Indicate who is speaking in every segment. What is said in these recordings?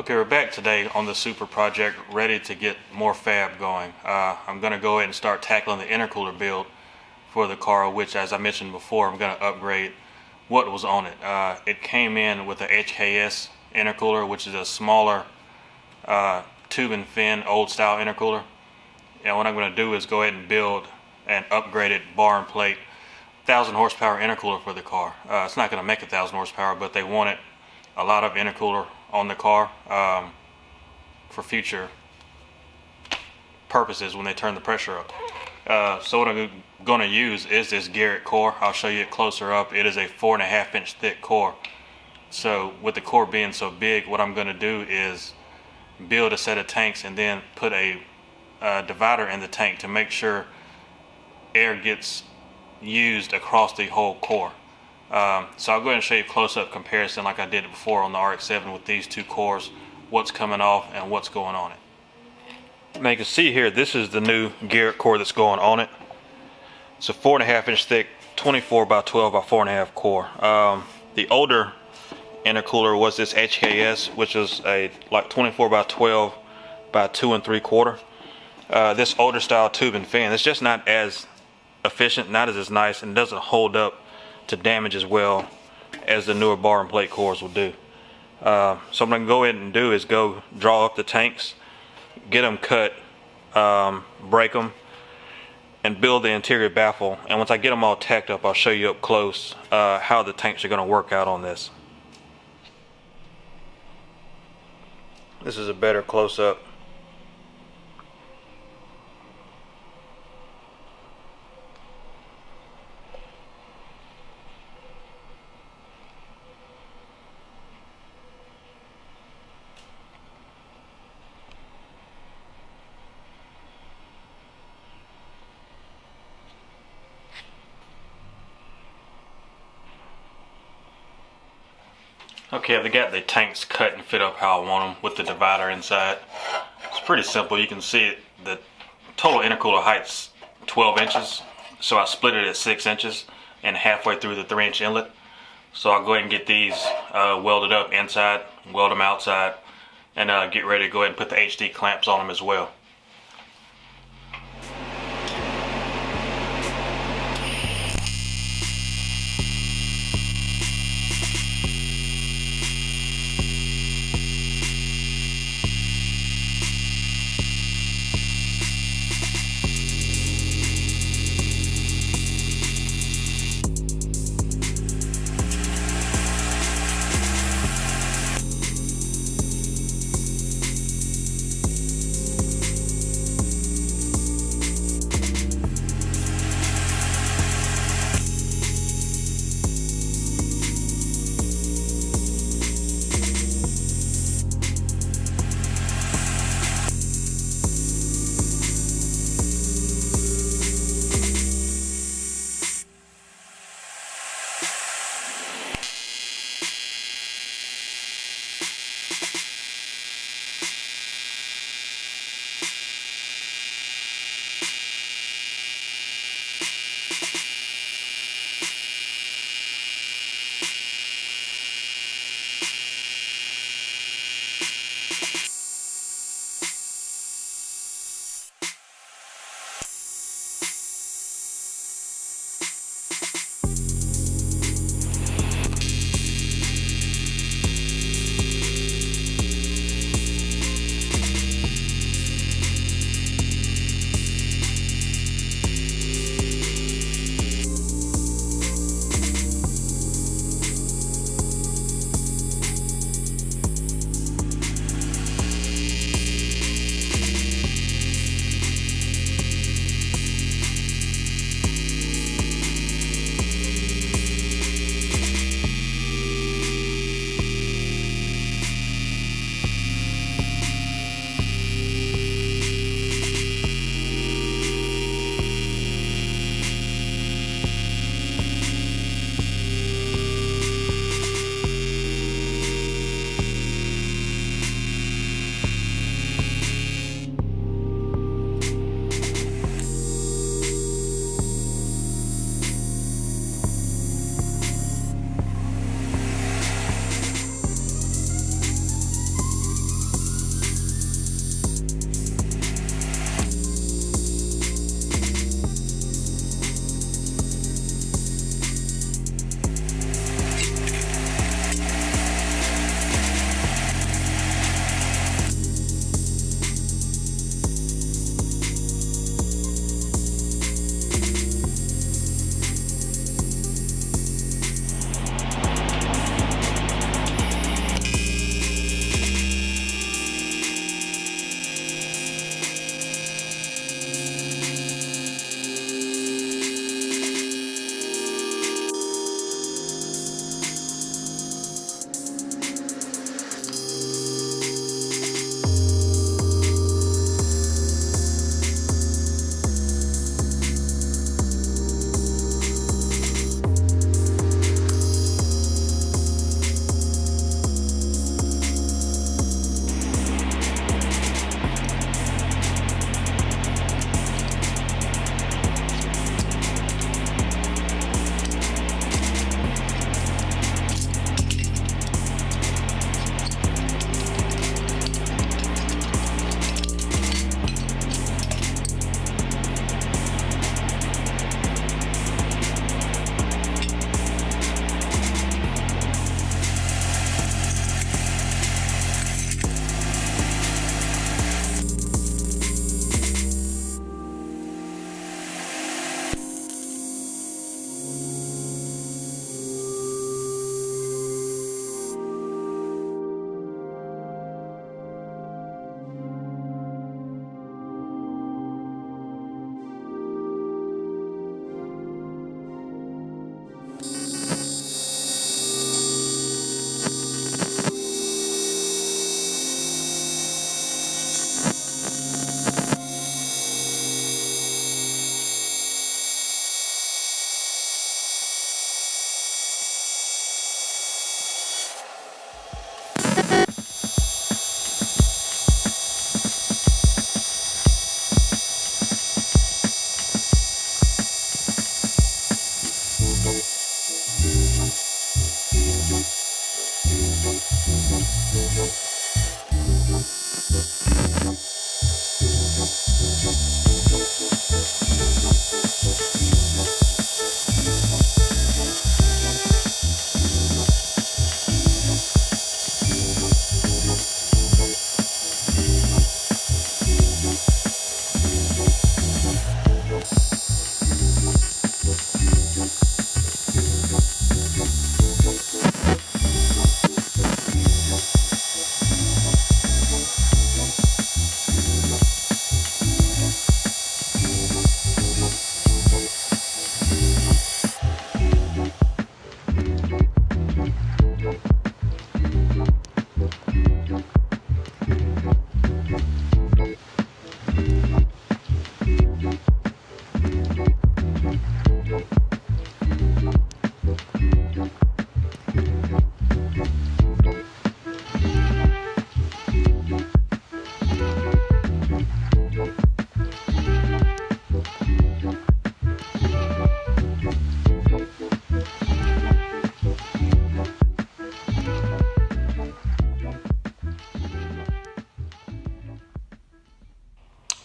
Speaker 1: Okay, we're back today on the Supra project, ready to get more fab going. I'm going to go ahead and start tackling the intercooler build for the car, which, as I mentioned before, I'm going to upgrade what was on it. It came in with a HKS intercooler, which is a smaller tube and fin, old style intercooler. And what I'm going to do is go ahead and build an upgraded bar and plate 1,000 horsepower intercooler for the car. It's not going to make 1,000 horsepower, but they wanted a lot of intercooler on the car for future purposes when they turn the pressure up. So what I'm going to use is this Garrett core. I'll show you it closer up. It is a 4.5 inch thick core. So with the core being so big, what I'm going to do is build a set of tanks and then put a divider in the tank to make sure air gets used across the whole core. So I'll go ahead and show you a close-up comparison like I did before on the RX-7 with these two cores, what's coming off and what's going on it. Now you can see here, this is the new Garrett core that's going on it. It's a 4.5 inch thick, 24 by 12 by 4.5 core. The older intercooler was this HKS, which is a like 24 by 12 by 2 3/4. This older style tube and fan, it's just not as efficient, not as nice, and doesn't hold up to damage as well as the newer bar and plate cores will do. So what I'm going to go ahead and do is go draw up the tanks, get them cut, break them, and build the interior baffle. And once I get them all tacked up, I'll show you up close how the tanks are going to work out on this. This is a better close-up. Okay, I've got the tanks cut and fit up how I want them with the divider inside. It's pretty simple. You can see it, the total intercooler height's 12 inches. So I split it at 6 inches and halfway through the 3-inch inlet. So I'll go ahead and get these welded up inside, weld them outside, and get ready to go ahead and put the HD clamps on them as well.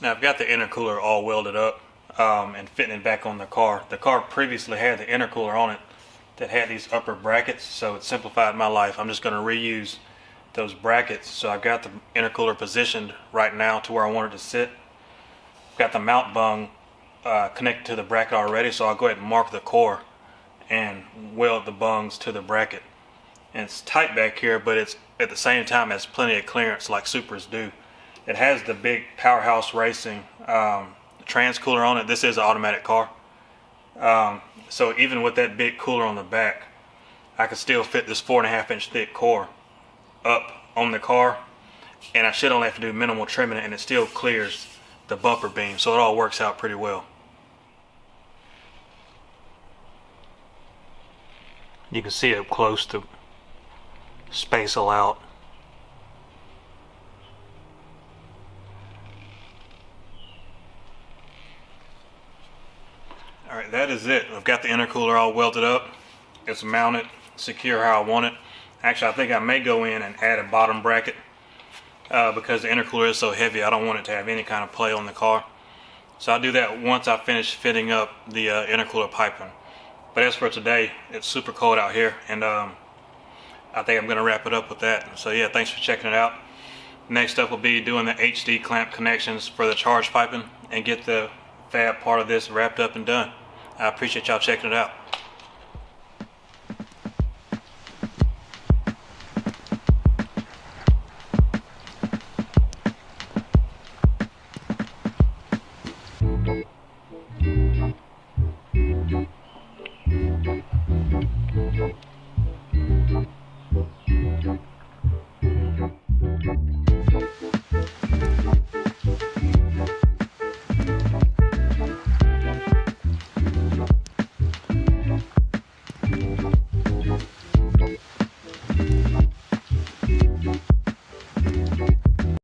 Speaker 1: Now I've got the intercooler all welded up and fitting it back on the car. The car previously had the intercooler on it that had these upper brackets, so it simplified my life. I'm just going to reuse those brackets. So I've got the intercooler positioned right now to where I want it to sit. Got the mount bung connected to the bracket already, so I'll go ahead and mark the core and weld the bungs to the bracket. And it's tight back here, but it's at the same time has plenty of clearance like Supras do. It has the big Powerhouse Racing trans cooler on it. This is an automatic car, so even with that big cooler on the back, I can still fit this 4.5 inch thick core up on the car, and I should only have to do minimal trimming, and it still clears the bumper beam, so it all works out pretty well. You can see up close the space allowed. Alright, that is it. I've got the intercooler all welded up. It's mounted, secure how I want it. Actually, I think I may go in and add a bottom bracket because the intercooler is so heavy. I don't want it to have any kind of play on the car. So I'll do that once I finish fitting up the intercooler piping. But as for today, it's super cold out here, and I think I'm going to wrap it up with that. So yeah, thanks for checking it out. Next up will be doing the HD clamp connections for the charge piping and get the fab part of this wrapped up and done. I appreciate y'all checking it out.